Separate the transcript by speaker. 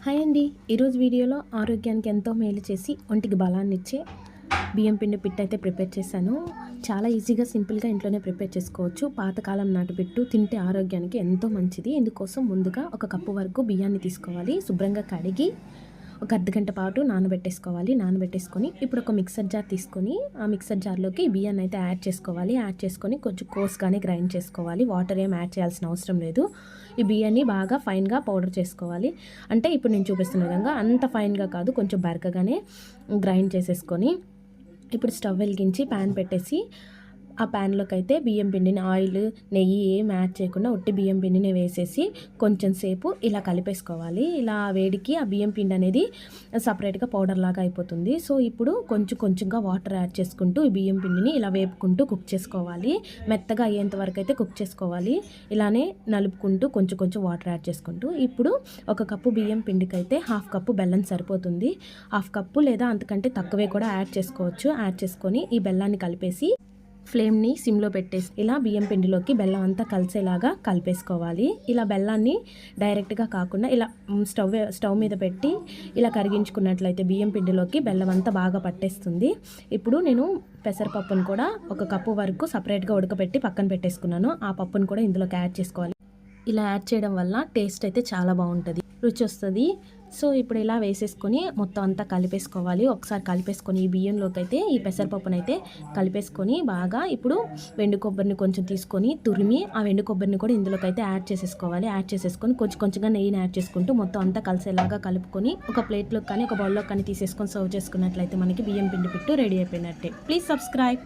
Speaker 1: Hi అండి. ఈరోజు వీడియోలో ఆరోగ్యానికి ఎంతో మేలు చేసి ఒంటికి బలాన్ని ఇచ్చే బియ్యం పిండి పిట్టు అయితే ప్రిపేర్ చేశాను. చాలా ఈజీగా సింపుల్గా ఇంట్లోనే ప్రిపేర్ చేసుకోవచ్చు. పాతకాలం నాటి పిట్టు తింటే ఆరోగ్యానికి ఎంతో మంచిది. ఇందుకోసం ముందుగా ఒక కప్పు వరకు బియ్యాన్ని తీసుకోవాలి. శుభ్రంగా కడిగి ఒక అర్ధగంట పాటు నానబెట్టేసుకొని ఇప్పుడు ఒక మిక్సర్ జార్ తీసుకొని ఆ మిక్సర్ జార్లోకి బియ్యాన్ని అయితే యాడ్ చేసుకొని కొంచెం కోర్స్గానే గ్రైండ్ చేసుకోవాలి. వాటర్ ఏం యాడ్ చేయాల్సిన అవసరం లేదు. ఈ బియ్యాన్ని బాగా ఫైన్గా పౌడర్ చేసుకోవాలి. అంటే ఇప్పుడు నేను చూపిస్తున్న విధంగా అంత ఫైన్గా కాదు, కొంచెం బరకగానే గ్రైండ్ చేసేసుకొని ఇప్పుడు స్టవ్ వెలిగించి ప్యాన్ పెట్టేసి ఆ ప్యాన్లోకి అయితే బియ్యం పిండిని, ఆయిల్, నెయ్యి ఏం యాడ్ చేయకుండా ఉట్టి బియ్యం పిండిని వేసేసి కొంచెం సేపు ఇలా కలిపేసుకోవాలి. ఇలా వేడికి ఆ బియ్యం పిండి అనేది సపరేట్గా పౌడర్ లాగా అయిపోతుంది. సో ఇప్పుడు కొంచెంగా వాటర్ యాడ్ చేసుకుంటూ ఈ బియ్యం పిండిని ఇలా వేపుకుంటూ కుక్ చేసుకోవాలి. మెత్తగా అయ్యేంత వరకు అయితే కుక్ చేసుకోవాలి. ఇలానే నలుపుకుంటూ కొంచెం వాటర్ యాడ్ చేసుకుంటూ ఇప్పుడు ఒక కప్పు బియ్యం పిండికి అయితే హాఫ్ కప్పు బెల్లం సరిపోతుంది. హాఫ్ కప్పు లేదా అంతకంటే తక్కువే కూడా యాడ్ చేసుకోవచ్చు. యాడ్ చేసుకొని ఈ బెల్లాన్ని కలిపేసి ఫ్లేమ్ని సిమ్లో పెట్టేసి ఇలా బియ్యం పిండిలోకి బెల్లం అంతా కలిసేలాగా కలిపేసుకోవాలి. ఇలా బెల్లాన్ని డైరెక్ట్గా కాకుండా ఇలా స్టవ్ మీద పెట్టి ఇలా కరిగించుకున్నట్లయితే బియ్యం పిండిలోకి బెల్లం అంతా బాగా పట్టేస్తుంది. ఇప్పుడు నేను పెసరపప్పును కూడా ఒక కప్పు వరకు సపరేట్గా ఉడకబెట్టి పక్కన పెట్టేసుకున్నాను. ఆ పప్పును కూడా ఇందులోకి యాడ్ చేసుకోవాలి. ఇలా యాడ్ చేయడం వల్ల టేస్ట్ అయితే చాలా బాగుంటుంది, రుచి వస్తుంది. సో ఇప్పుడు ఇలా వేసేసుకొని మొత్తం అంతా కలిపేసుకోవాలి. ఒకసారి కలిపేసుకొని ఈ బియ్యంలోకి అయితే ఈ పెసరపప్పును అయితే కలిపేసుకొని బాగా ఇప్పుడు వెండి కొబ్బరిని కొంచెం తీసుకొని తురిమి ఆ వెండి కొబ్బరిని కూడా ఇందులోకి అయితే యాడ్ చేసేసుకోవాలి. యాడ్ చేసేసుకొని కొంచెంగా నెయ్యిని యాడ్ చేసుకుంటూ మొత్తం అంతా కలిసేలాగా కలుపుకొని ఒక ప్లేట్లోకి కానీ ఒక బౌల్లోకి కానీ తీసేసుకొని సర్వ్ చేసుకున్నట్లయితే మనకి బియ్యం పిండి పిట్టు రెడీ అయిపోయినట్టే. Please subscribe.